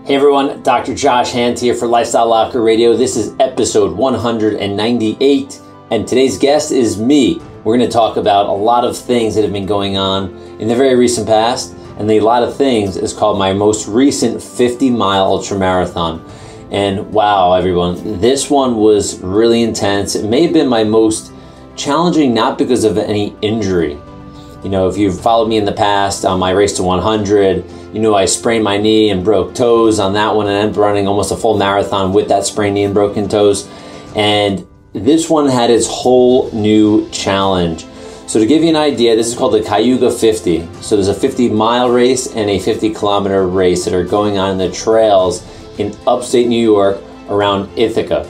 Hey everyone, Dr. Josh Handt here for Lifestyle Locker Radio. This is episode 198, and today's guest is me. We're going to talk about a lot of things that have been going on in the very recent past, and the lot of things is called my most recent 50-mile ultramarathon. And wow, everyone, this one was really intense. It may have been my most challenging, not because of any injury. You know, if you've followed me in the past on my race to 100, you know I sprained my knee and broke toes on that one and ended up running almost a full marathon with that sprained knee and broken toes. And this one had its whole new challenge. So to give you an idea, this is called the Cayuga 50. So there's a 50-mile race and a 50-kilometer race that are going on in the trails in upstate New York around Ithaca.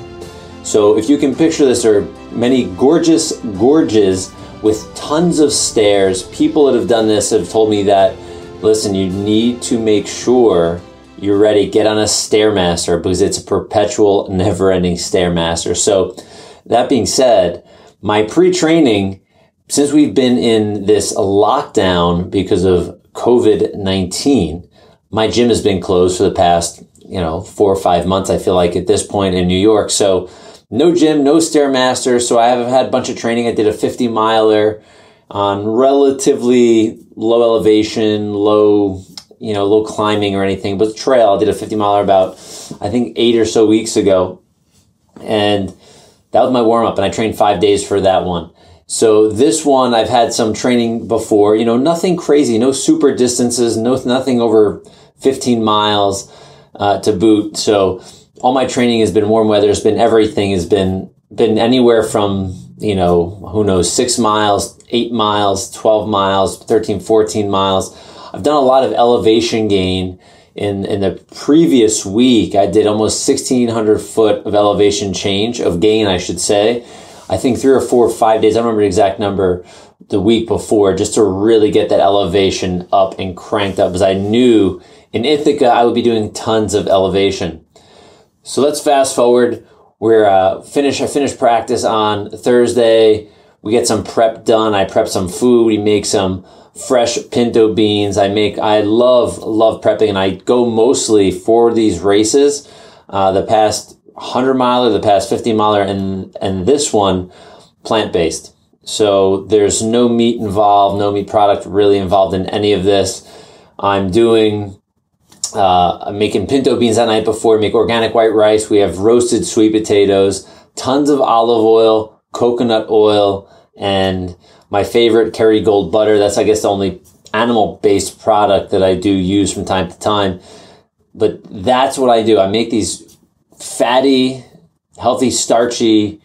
So if you can picture this, there are many gorgeous gorges with tons of stairs. People that have done this have told me that, listen, you need to make sure you're ready. Get on a Stairmaster because it's a perpetual, never-ending Stairmaster. So that being said, my pre-training, since we've been in this lockdown because of COVID-19, my gym has been closed for the past, 4 or 5 months, I feel like, at this point in New York. So no gym, no Stairmaster. So I have had a bunch of training. I did a 50-miler on relatively low elevation, low climbing or anything, but trail. I did a 50-miler about, I think, 8 or so weeks ago. And that was my warm-up, and I trained 5 days for that one. So this one, I've had some training before, nothing crazy, no super distances, nothing over 15 miles to boot. So all my training has been warm weather. It's been everything has been anywhere from, who knows, 6 miles, 8 miles, 12 miles, 13, 14 miles. I've done a lot of elevation gain. In the previous week, I did almost 1,600 foot of elevation change, of gain, I should say. I think 3 or 4 or 5 days, I don't remember the exact number, the week before, just to really get that elevation up and cranked up, because I knew in Ithaca I would be doing tons of elevation. So let's fast forward. I finished practice on Thursday. We get some prep done. I prep some food. We make some fresh pinto beans. I love prepping, and I go mostly for these races, the past 100-miler, the past 50-miler, and this one, plant-based. So there's no meat involved, no meat product really involved in any of this. I'm making pinto beans that night before. Make organic white rice. We have roasted sweet potatoes, tons of olive oil, coconut oil, and my favorite Kerrygold butter. That's, I guess, the only animal-based product that I do use from time to time. But that's what I do. I make these fatty, healthy, starchy,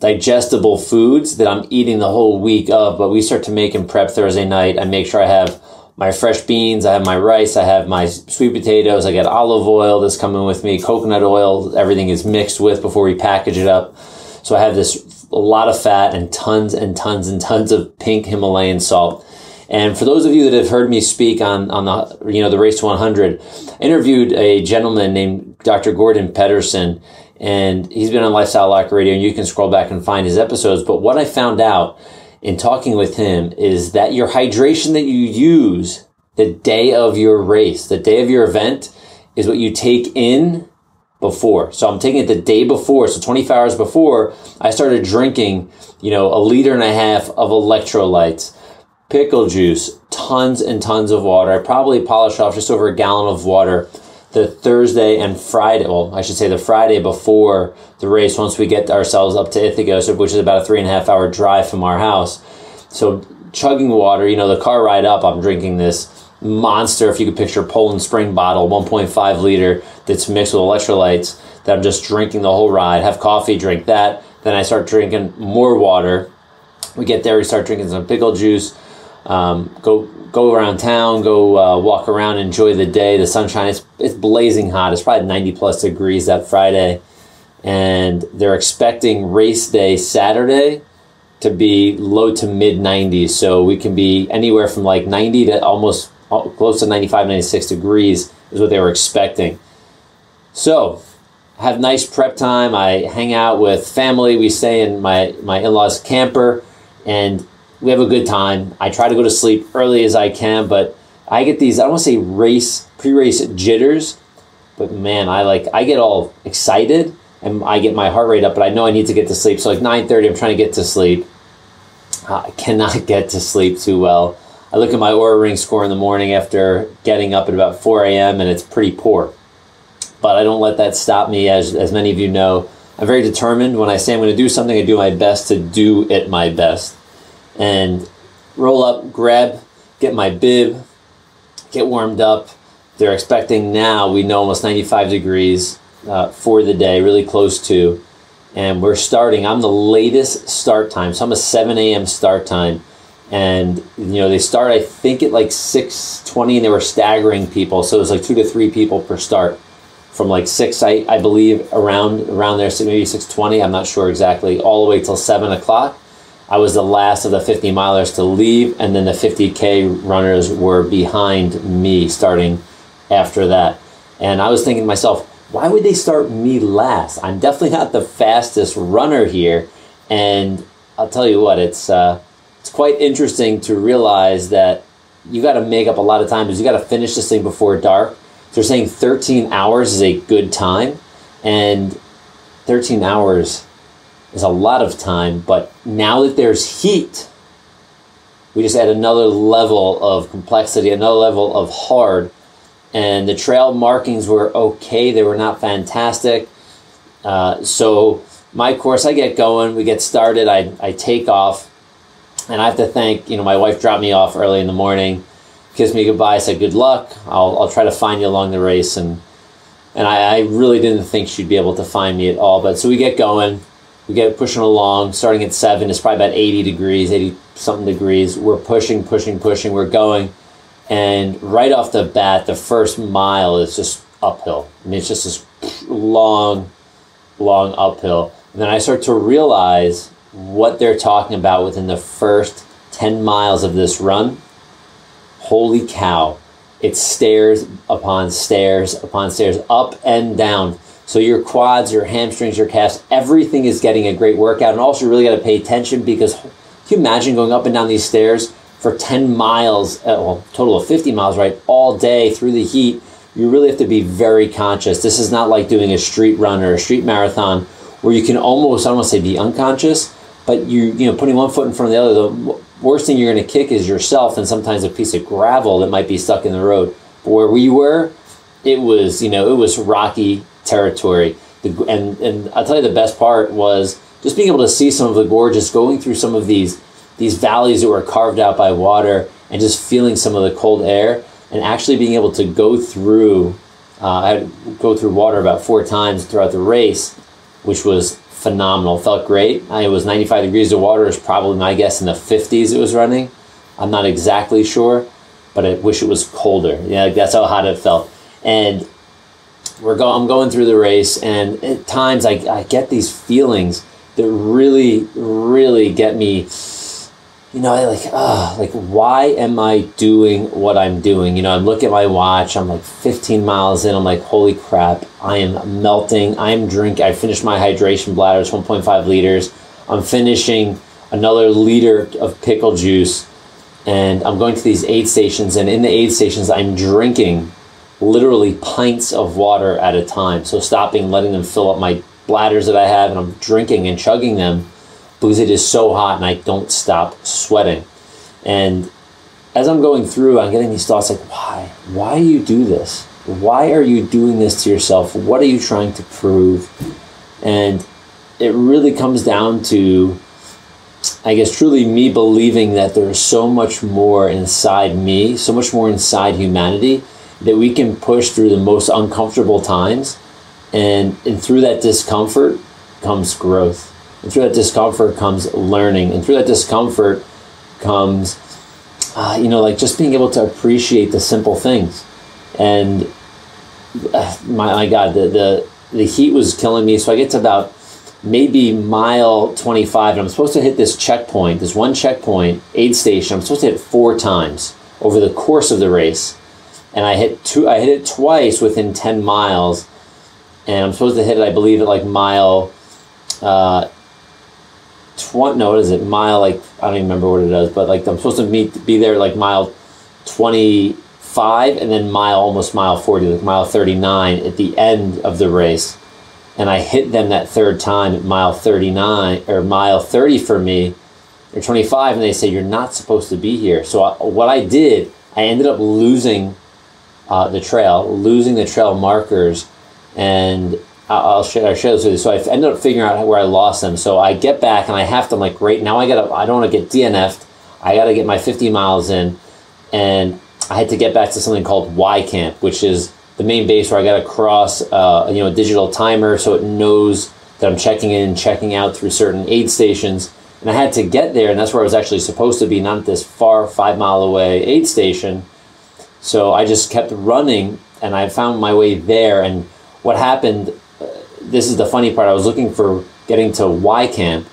digestible foods that I'm eating the whole week of. But we start to make and prep Thursday night. I make sure I have my fresh beans, I have my rice, I have my sweet potatoes, I got olive oil that's coming with me, coconut oil, everything is mixed with before we package it up. So I have a lot of fat and tons and tons and tons of pink Himalayan salt. And for those of you that have heard me speak on the Race to 100, I interviewed a gentleman named Dr. Gordon Pedersen, and he's been on Lifestyle Locker Radio, and you can scroll back and find his episodes. But what I found out in talking with him is that your hydration that you use the day of your race, the day of your event, is what you take in before. So I'm taking it the day before. So 24 hours before, I started drinking, 1.5 liters of electrolytes, pickle juice, tons and tons of water. I probably polished off just over a gallon of water the Thursday and Friday, well, I should say the Friday before the race, once we get ourselves up to Ithaca, which is about a 3.5 hour drive from our house. So chugging water, the car ride up, I'm drinking this monster, if you could picture Poland Spring bottle, 1.5 liter, that's mixed with electrolytes, that I'm just drinking the whole ride. Have coffee, drink that. Then I start drinking more water. We get there, we start drinking some pickle juice, go around town, go walk around, enjoy the day, the sunshine. It's blazing hot. It's probably 90 plus degrees that Friday. And they're expecting race day Saturday to be low to mid 90s. So we can be anywhere from like 90 to almost close to 95, 96 degrees is what they were expecting. So have nice prep time. I hang out with family. We stay in my in-laws' camper, and we have a good time. I try to go to sleep early as I can, but I get these, I don't want to say pre-race jitters, But man, I get all excited and I get my heart rate up, but I know I need to get to sleep. So like 9:30, I'm trying to get to sleep. I cannot get to sleep too well. I look at my Oura Ring score in the morning after getting up at about 4 a.m. and it's pretty poor. But I don't let that stop me. As many of you know, I'm very determined. When I say I'm going to do something, I do my best to do it my best. And roll up, grab, get my bib, get warmed up. They're expecting now, we know, almost 95 degrees for the day, really close to. And we're starting. I'm the latest start time, so I'm a 7 a.m. start time. And you know, they start, I think, at like 6:20, and they were staggering people. So it was like 2 to 3 people per start. From like 6, I believe, around there, so maybe 6:20, I'm not sure exactly, all the way till 7 o'clock. I was the last of the 50 milers to leave, and then the 50K runners were behind me starting after that. And I was thinking to myself, why would they start me last? I'm definitely not the fastest runner here. And I'll tell you what, it's quite interesting to realize that you got to make up a lot of time, because you got to finish this thing before dark. So they're saying 13 hours is a good time, and 13 hours is a lot of time. But now that there's heat, we just add another level of complexity, another level of hard. And the trail markings were okay. They were not fantastic. So my course, I get going, we get started, I take off, and I have to thank, you know, my wife dropped me off early in the morning, kissed me goodbye, said good luck. I'll try to find you along the race. And I really didn't think she'd be able to find me at all. But so we get going, we get pushing along, starting at 7, it's probably about 80 degrees, 80 something degrees. We're pushing, we're going. And right off the bat, the first mile is just uphill. I mean, it's just this long uphill. And then I start to realize what they're talking about within the first 10 miles of this run. Holy cow. It's stairs upon stairs upon stairs, up and down. So your quads, your hamstrings, your calves, everything is getting a great workout. And also you really got to pay attention, because can you imagine going up and down these stairs for 10 miles, well, total of 50 miles, right, all day through the heat? You really have to be very conscious. This is not like doing a street run or a street marathon where you can almost, I don't want to say be unconscious, but you know, putting one foot in front of the other. The worst thing you're going to kick is yourself, and sometimes a piece of gravel that might be stuck in the road. But where we were, it was, you know, it was rocky territory. And I'll tell you, the best part was just being able to see some of the gorges, going through some of these valleys that were carved out by water, and just feeling some of the cold air, and actually being able to go through, I had to go through water about 4 times throughout the race, which was phenomenal. Felt great. It was 95 degrees. The water is probably, my guess, in the 50s it was running. I'm not exactly sure, but I wish it was colder. Yeah, that's how hot it felt. And I'm going through the race, and at times I get these feelings that really, really get me, you know, like, why am I doing what I'm doing? You know, I'm looking at my watch, I'm like 15 miles in, I'm like, holy crap, I am melting, I am drinking, I finished my hydration bladder, it's 1.5 liters, I'm finishing another liter of pickle juice, and I'm going to these aid stations, and in the aid stations, I'm drinking literally pints of water at a time. So stopping, letting them fill up my bladders that I have, and I'm drinking and chugging them, because it is so hot and I don't stop sweating. And as I'm going through, I'm getting these thoughts like, why do you do this? Why are you doing this to yourself? What are you trying to prove? And it really comes down to, I guess, truly me believing that there is so much more inside me, so much more inside humanity, that we can push through the most uncomfortable times. And through that discomfort comes growth. And through that discomfort comes learning. And through that discomfort comes, you know, like just being able to appreciate the simple things. And my God, the heat was killing me. So I get to about maybe mile 25, and I'm supposed to hit this checkpoint, this one checkpoint, aid station. I'm supposed to hit 4 times over the course of the race. And I hit it twice within 10 miles. And I'm supposed to hit it, I believe, at like mile, mile, like, I don't even remember what it is, but like I'm supposed to be there like mile 25 5 and then almost mile 40, like mile 39 at the end of the race. And I hit them that third time at mile 39 or mile 30 for me, or 25, and they say, you're not supposed to be here. So what I did, I ended up losing the trail markers, and I'll share this with you. So I ended up figuring out where I lost them. So I get back and I have to, I'm like, great, now I don't want to get DNF'd. I got to get my 50 miles in, and I had to get back to something called Y Camp, which is the main base where I got to cross a digital timer so it knows that I'm checking in and checking out through certain aid stations. And I had to get there, and that's where I was actually supposed to be, not at this far 5 mile away aid station. So I just kept running, and I found my way there. And what happened, this is the funny part, I was looking for getting to Y Camp,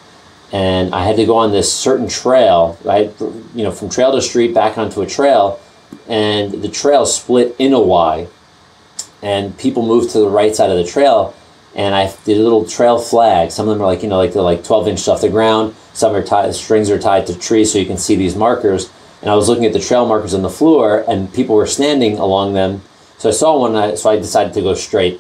and I had to go on this certain trail, right? From trail to street back onto a trail, and the trail split in a Y, and people moved to the right side of the trail, and I did a little trail flag. Some of them are they're like 12 inches off the ground. Some are tied, strings are tied to trees so you can see these markers. And I was looking at the trail markers on the floor, and people were standing along them. So I saw one, so I decided to go straight.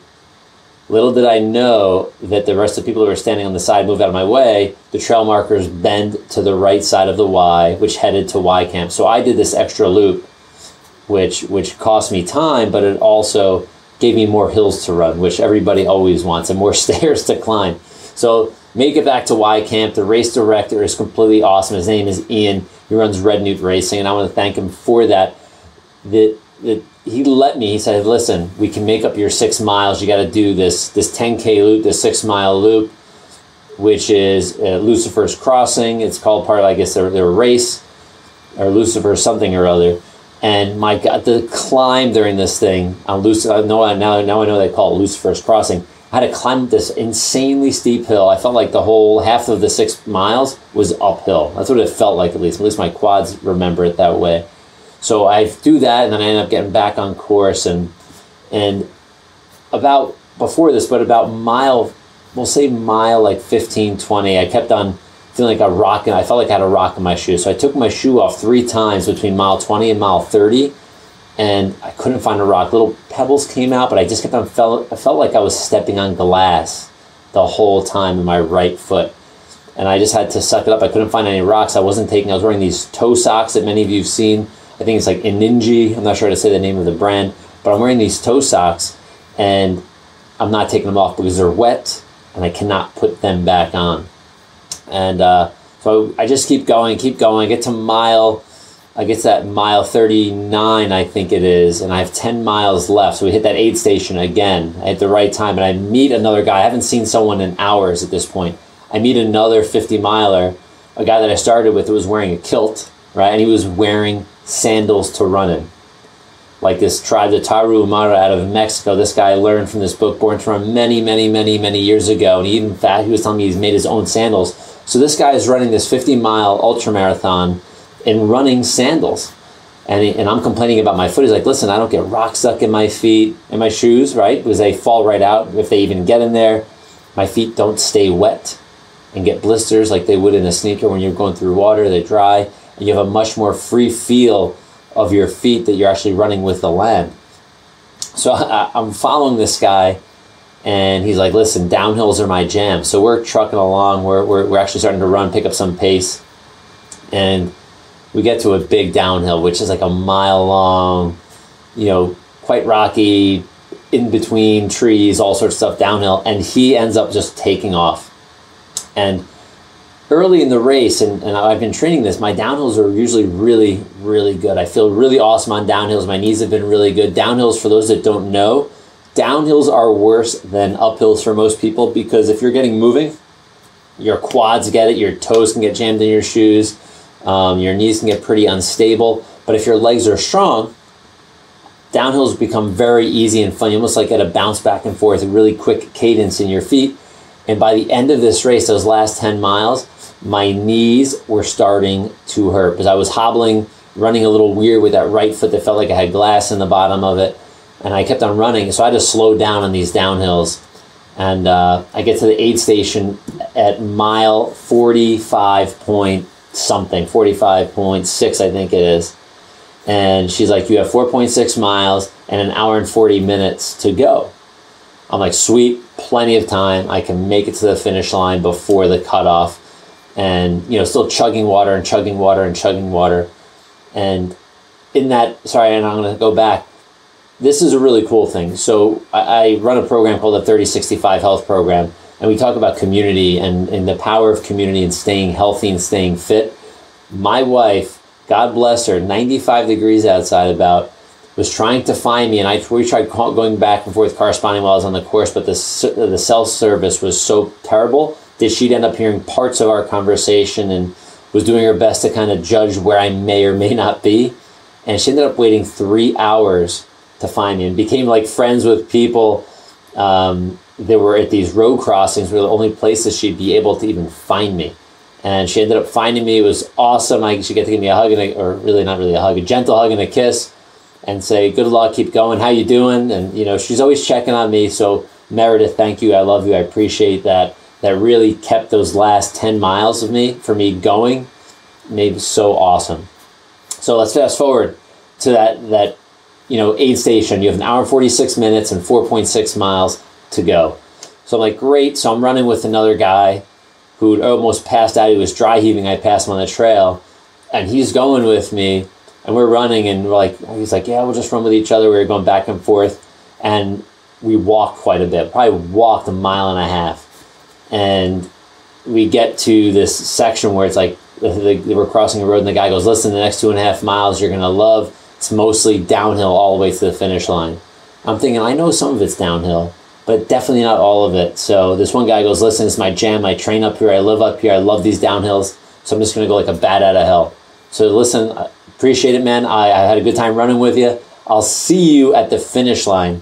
Little did I know that the rest of the people who were standing on the side moved out of my way. The trail markers bend to the right side of the Y, which headed to Y Camp. So I did this extra loop, which cost me time, but it also gave me more hills to run, which everybody always wants, and more stairs to climb. So make it back to Y Camp. The race director is completely awesome. His name is Ian. He runs Red Newt Racing, and I want to thank him for that. He let me, he said, listen, we can make up your 6 miles. You got to do this 10K loop, this 6 mile loop, which is Lucifer's Crossing. It's called part of, I guess, their race, or Lucifer something or other. And my God, the climb during this thing on Lucifer, now I know they call it Lucifer's Crossing. I had to climb this insanely steep hill. I felt like the whole half of the 6 miles was uphill. That's what it felt like, at least. At least my quads remember it that way. So I do that, and then I end up getting back on course. And about mile, we'll say mile like 15, 20, I kept on feeling like a rock, and I felt like I had a rock in my shoe. So I took my shoe off 3 times between mile 20 and mile 30. And I couldn't find a rock. Little pebbles came out, but I just kept on, I felt like I was stepping on glass the whole time in my right foot. And I just had to suck it up. I couldn't find any rocks. I was wearing these toe socks that many of you have seen. I think it's like Ininji. I'm not sure how to say the name of the brand. But I'm wearing these toe socks, and I'm not taking them off because they're wet, and I cannot put them back on. And so I just keep going. I get to mile 39, I think it is, and I have 10 miles left. So we hit that aid station again at the right time, and I meet another guy. I haven't seen someone in hours at this point. I meet another 50-miler, a guy that I started with who was wearing a kilt, right? And he was wearing sandals to run in. Like this tribe, the Tarahumara out of Mexico. This guy I learned from this book, Born to Run, many, many, many, many years ago. And he was telling me he's made his own sandals. So this guy is running this 50-mile ultramarathon in running sandals, and I'm complaining about my foot. He's like, listen, I don't get rock stuck in my feet and my shoes, right? Because they fall right out if they even get in there. My feet don't stay wet and get blisters like they would in a sneaker when you're going through water. They dry, and you have a much more free feel of your feet that you're actually running with the land. So I'm following this guy, and he's like, listen, downhills are my jam. So we're trucking along. We're actually starting to run, pick up some pace, and we get to a big downhill, which is like a mile long, quite rocky, in between trees, all sorts of stuff downhill. And he ends up just taking off. And early in the race, and I've been training this, my downhills are usually really, really good. I feel really awesome on downhills. My knees have been really good. Downhills, for those that don't know, downhills are worse than uphills for most people, because if you're getting moving, your quads get it, your toes can get jammed in your shoes, your knees can get pretty unstable. But if your legs are strong, downhills become very easy and fun. You almost like get a bounce back and forth, a really quick cadence in your feet. And by the end of this race, those last 10 miles, my knees were starting to hurt because I was hobbling, running a little weird with that right foot that felt like I had glass in the bottom of it. And I kept on running, so I had to slow down on these downhills. And I get to the aid station at mile 45 point something, 45.6 I think it is. And she's like, you have 4.6 miles and an hour and 40 minutes to go. I'm like, sweet, plenty of time. I can make it to the finish line before the cutoff. And, you know, still chugging water and chugging water and chugging water. And in that, sorry, and I'm going to go back. This is a really cool thing. So I run a program called the 3065 Health Program. And we talk about community and the power of community and staying healthy and staying fit. My wife, God bless her, 95 degrees outside about, was trying to find me, and we tried going back and forth corresponding while I was on the course, but the cell service was so terrible that she'd end up hearing parts of our conversation and was doing her best to kind of judge where I may or may not be. And she ended up waiting 3 hours to find me and became like friends with people that were at these road crossings were the only places she'd be able to even find me. And she ended up finding me. It was awesome. She got to give me a hug, or really not really a hug, a gentle hug and a kiss, and say, good luck, keep going, how you doing? And, you know, she's always checking on me. So Meredith, thank you. I love you. I appreciate that. That really kept those last 10 miles of me, for me going, made it so awesome. So let's fast forward to that you know, aid station. You have an hour and 46 minutes and 4.6 miles to go. So I'm like, great. So I'm running with another guy who'd almost passed out. He was dry heaving. I passed him on the trail, and he's going with me, and we're running, and he's like, yeah, we'll just run with each other. We were going back and forth, and we walked quite a bit, probably walked 1.5 miles. And we get to this section where it's like, we're crossing a road, and the guy goes, listen, the next 2.5 miles you're going to love. It's mostly downhill all the way to the finish line. I'm thinking, I know some of it's downhill, but definitely not all of it. So this one guy goes, listen, it's my jam. I train up here. I live up here. I love these downhills. So I'm just going to go like a bat out of hell. So listen, appreciate it, man. I had a good time running with you. I'll see you at the finish line.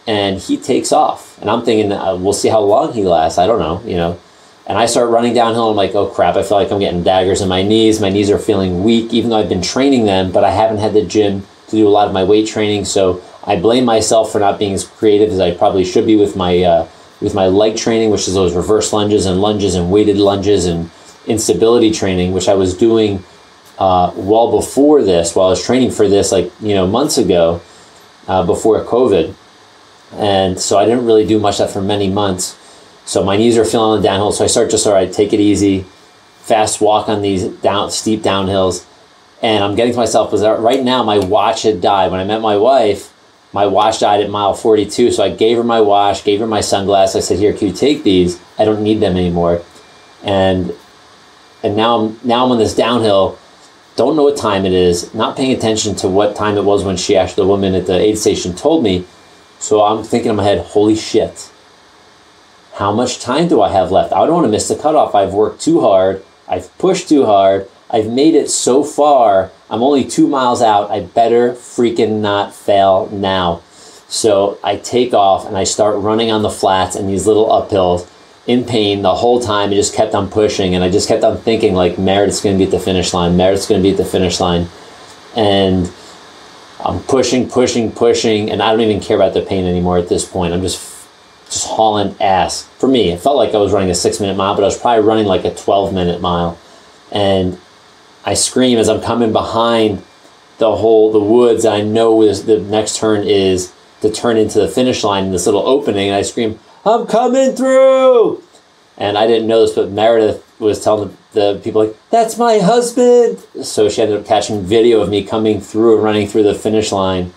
And he takes off. And I'm thinking, we'll see how long he lasts. I don't know, you know. And I start running downhill. I'm like, oh, crap. I feel like I'm getting daggers in my knees. My knees are feeling weak, even though I've been training them. But I haven't had the gym to do a lot of my weight training. So I blame myself for not being as creative as I probably should be with my leg training, which is those reverse lunges and weighted lunges and instability training, which I was doing well before this, while I was training for this, like, you know, months ago, before COVID. And so I didn't really do much of that for many months. So my knees are feeling on the downhill. So I start just, all right, take it easy, fast walk on these steep downhills. And I'm getting to myself, because right now my watch had died. When I met my wife, my watch died at mile 42. So I gave her my watch, gave her my sunglasses. I said, here, can you take these? I don't need them anymore. And now I'm on this downhill, don't know what time it is, not paying attention to what time it was when the woman at the aid station told me. So I'm thinking in my head, holy shit, how much time do I have left? I don't want to miss the cutoff. I've worked too hard. I've pushed too hard. I've made it so far. I'm only 2 miles out. I better freaking not fail now. So I take off and I start running on the flats and these little uphills in pain the whole time. I just kept on pushing, and I just kept on thinking, like, Meredith's going to be at the finish line. Meredith's going to be at the finish line. And I'm pushing, and I don't even care about the pain anymore at this point. I'm just hauling ass. For me, it felt like I was running a 6-minute mile, but I was probably running like a 12-minute mile. And I scream as I'm coming behind the woods. And I know the next turn is to turn into the finish line in this little opening. And I scream, I'm coming through. And I didn't know this, but Meredith was telling the people, like, that's my husband. So she ended up catching video of me coming through and running through the finish line.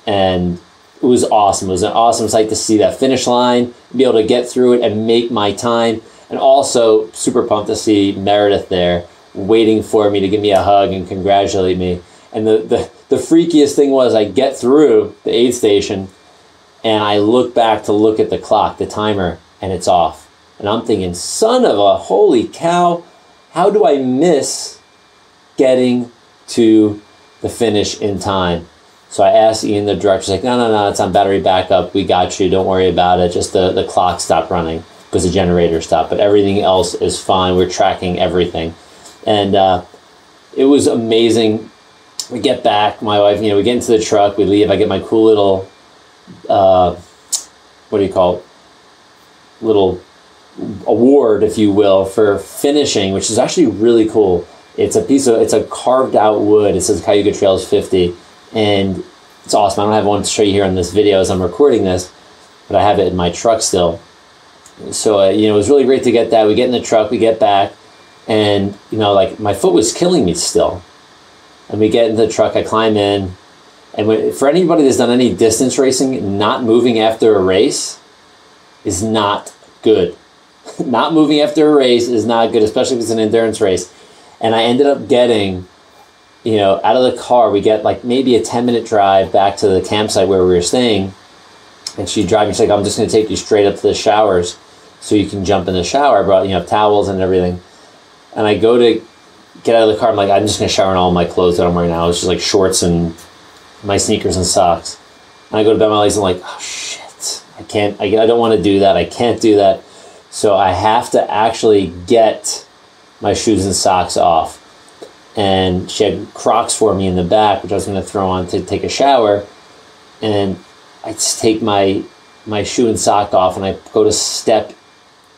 And it was awesome. It was an awesome sight to see that finish line, be able to get through it and make my time. And also super pumped to see Meredith there waiting for me to give me a hug and congratulate me. And the freakiest thing was, I get through the aid station and I look back to look at the clock, the timer, and it's off. And I'm thinking, son of a holy cow, how do I miss getting to the finish in time? So I asked Ian, the director, he's like, no, it's on battery backup. We got you. Don't worry about it. Just the clock stopped running because the generator stopped. But everything else is fine. We're tracking everything. And it was amazing. We get back. My wife, we get into the truck. We leave. I get my cool little, what do you call it? Little award, if you will, for finishing, which is actually really cool. It's a carved out wood. It says Cayuga Trails 50, and it's awesome. I don't have one to show you here on this video as I'm recording this, but I have it in my truck still. So, it was really great to get that. We get in the truck, we get back, and, like, my foot was killing me still. And we get in the truck, I climb in, and for anybody that's done any distance racing, not moving after a race is not good. Not moving after a race is not good, especially if it's an endurance race. And I ended up getting, out of the car, we get like maybe a 10-minute drive back to the campsite where we were staying. And she's driving, she's like, I'm just going to take you straight up to the showers so you can jump in the shower. I brought, towels and everything. And I go to get out of the car. I'm like, I'm just going to shower in all my clothes that I'm wearing now. It's just like shorts and my sneakers and socks. And I go to bed my legs and I'm like, oh shit, I don't want to do that. I can't do that. So I have to actually get my shoes and socks off. And she had Crocs for me in the back, which I was going to throw on to take a shower. And I just take my shoe and sock off, and I go to step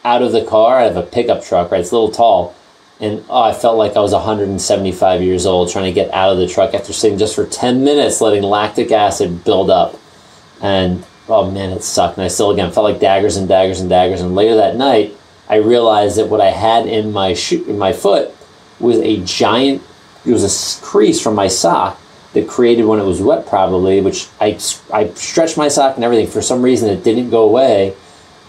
out of the car. I have a pickup truck, right? It's a little tall. And I felt like I was 175 years old trying to get out of the truck after sitting just for 10 minutes letting lactic acid build up. And oh man, it sucked. And I still, again, felt like daggers and daggers and daggers. And later that night, I realized that what I had in my foot was it was a crease from my sock that created when it was wet probably, which I stretched my sock and everything. For some reason, it didn't go away.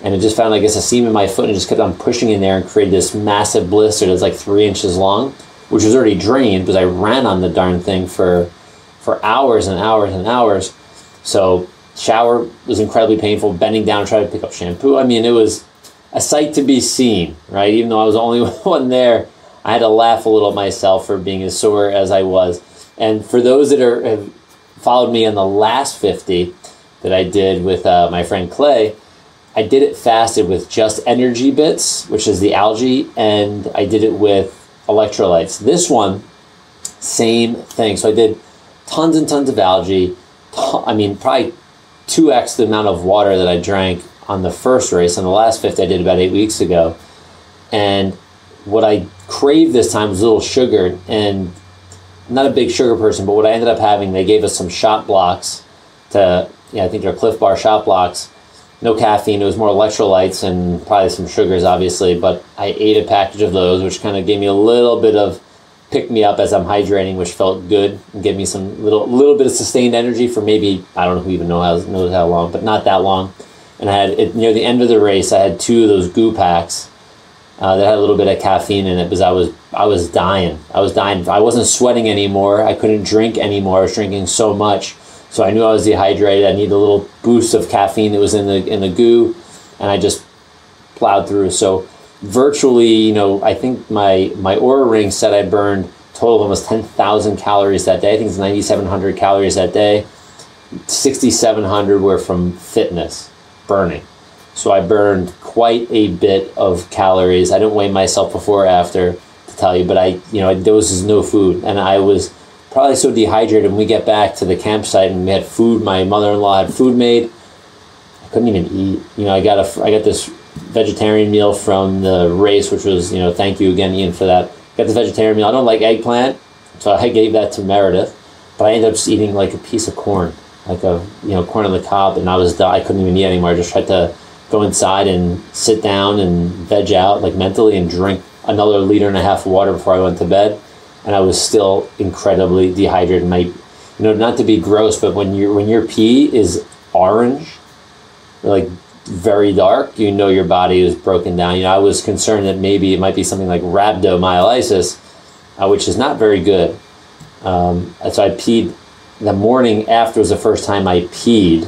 And it just found, I guess, a seam in my foot and it just kept on pushing in there and created this massive blister that's like 3 inches long, which was already drained because I ran on the darn thing for hours and hours and hours. So shower was incredibly painful, bending down, trying to pick up shampoo. I mean, it was a sight to be seen, right? Even though I was the only one there, I had to laugh a little at myself for being as sore as I was. And for those that have followed me on the last 50 that I did with my friend Clay, I did it fasted with just energy bits, which is the algae, and I did it with electrolytes. This one, same thing. So I did tons and tons of algae. Probably 2x the amount of water that I drank on the first race. On the last 50 I did about 8 weeks ago. And what I craved this time was a little sugar, and I'm not a big sugar person, but what I ended up having, they gave us some shot blocks I think they're Cliff Bar shot blocks. No caffeine, it was more electrolytes and probably some sugars, obviously, but I ate a package of those, which kind of gave me a little bit of pick-me-up as I'm hydrating, which felt good, and gave me some little bit of sustained energy for maybe, I don't know who even knows how long, but not that long. And I had it near the end of the race, I had 2 of those goo packs that had a little bit of caffeine in it because I was dying. I wasn't sweating anymore. I couldn't drink anymore. I was drinking so much. So I knew I was dehydrated. I needed a little boost of caffeine that was in the goo, and I just plowed through. So virtually, I think my Oura Ring said I burned a total of almost 10,000 calories that day. I think it's 9,700 calories that day. 6,700 were from fitness, burning. So I burned quite a bit of calories. I didn't weigh myself before or after to tell you, but there was no food, and I was probably so dehydrated. When we get back to the campsite and we had food, my mother-in-law had food made. I couldn't even eat. I got this vegetarian meal from the race, which was, thank you again, Ian, for that. Got the vegetarian meal. I don't like eggplant, so I gave that to Meredith. But I ended up just eating like a piece of corn, like corn on the cob, and I couldn't even eat anymore. I just tried to go inside and sit down and veg out, like mentally, and drink another 1.5 liters of water before I went to bed. And I was still incredibly dehydrated. Not to be gross, but when your pee is orange, like very dark, your body is broken down. I was concerned that maybe it might be something like rhabdomyolysis, which is not very good. So I peed the morning after was the first time I peed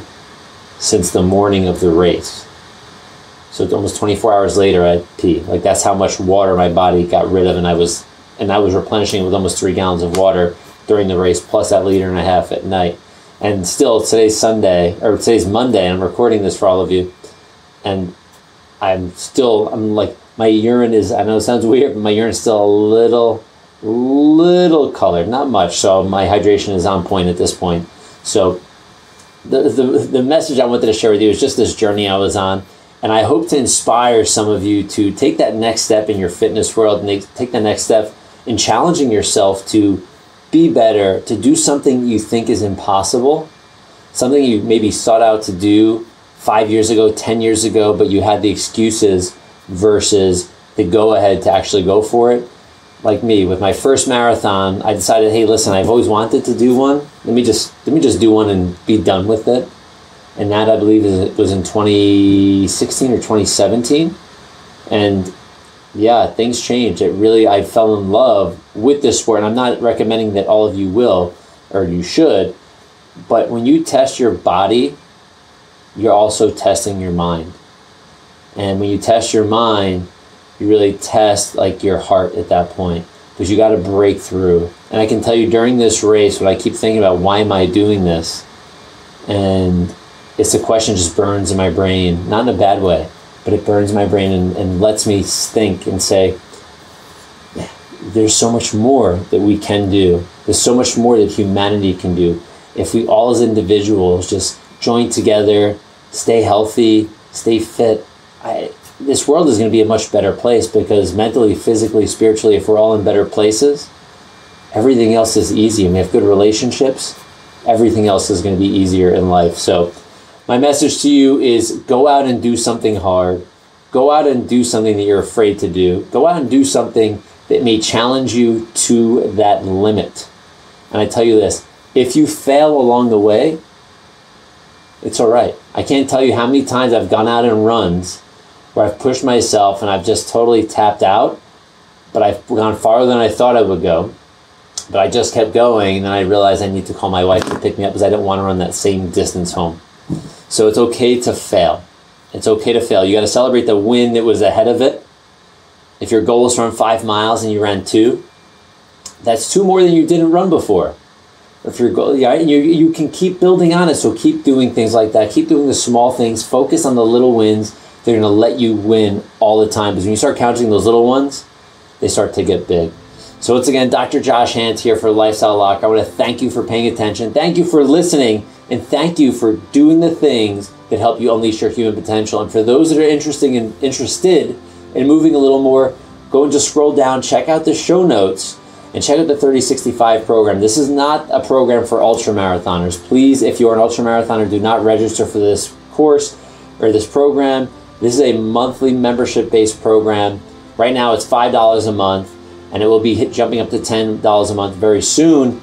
since the morning of the race. So almost 24 hours later, I peed. Like, that's how much water my body got rid of, and I was replenishing it with almost 3 gallons of water during the race, plus that 1.5 liters at night. And still, today's Monday, and I'm recording this for all of you, and I'm like, my urine is, I know it sounds weird, but my urine is still a little colored, not much, so my hydration is on point at this point. So the message I wanted to share with you is just this journey I was on. And I hope to inspire some of you to take that next step in your fitness world and take the next step in challenging yourself to be better, to do something you think is impossible, something you maybe sought out to do 5 years ago, 10 years ago, but you had the excuses versus the go-ahead to actually go for it. Like me, with my first marathon, I decided, hey, listen, I've always wanted to do one. Let me just do one and be done with it. And that, I believe, was in 2016 or 2017. And yeah, things changed. I fell in love with this sport. And I'm not recommending that all of you will, or you should. But when you test your body, you're also testing your mind. And when you test your mind, you really test like your heart at that point, because you got to break through. And I can tell you during this race, what I keep thinking about, why am I doing this? And it's the question just burns in my brain, not in a bad way, but it burns my brain and lets me think and say, there's so much more that we can do. There's so much more that humanity can do. If we all as individuals just join together, stay healthy, stay fit, this world is going to be a much better place, because mentally, physically, spiritually, if we're all in better places, everything else is easy. And we have good relationships, everything else is going to be easier in life. So my message to you is go out and do something hard. Go out and do something that you're afraid to do. Go out and do something that may challenge you to that limit. And I tell you this, if you fail along the way, it's all right. I can't tell you how many times I've gone out in runs where I've pushed myself and I've just totally tapped out, but I've gone farther than I thought I would go. But I just kept going, and then I realized I need to call my wife to pick me up because I didn't want to run that same distance home. So it's okay to fail. It's okay to fail. You got to celebrate the win that was ahead of it. If your goal is to run 5 miles and you ran 2, that's 2 more than you didn't run before. If your goal, you can keep building on it. So keep doing things like that. Keep doing the small things. Focus on the little wins. They're going to let you win all the time, because when you start counting those little ones, they start to get big. So once again, Dr. Josh Handt here for Lifestyle Lock. I want to thank you for paying attention. Thank you for listening, and thank you for doing the things that help you unleash your human potential. And for those that are interested in moving a little more, go and just scroll down, check out the show notes, and check out the 3065 program. This is not a program for ultramarathoners. Please, if you're an ultramarathoner, do not register for this course or this program. This is a monthly membership-based program. Right now it's $5 a month, and it will be jumping up to $10 a month very soon.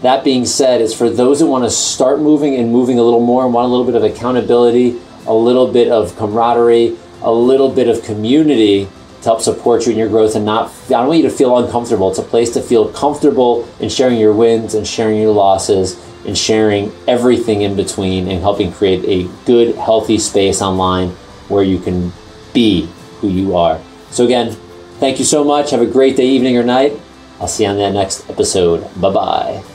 That being said, it's for those that want to start moving and moving a little more and want a little bit of accountability, a little bit of camaraderie, a little bit of community to help support you in your growth. And I don't want you to feel uncomfortable. It's a place to feel comfortable in sharing your wins and sharing your losses and sharing everything in between, and helping create a good, healthy space online where you can be who you are. So again, thank you so much. Have a great day, evening, or night. I'll see you on that next episode. Bye-bye.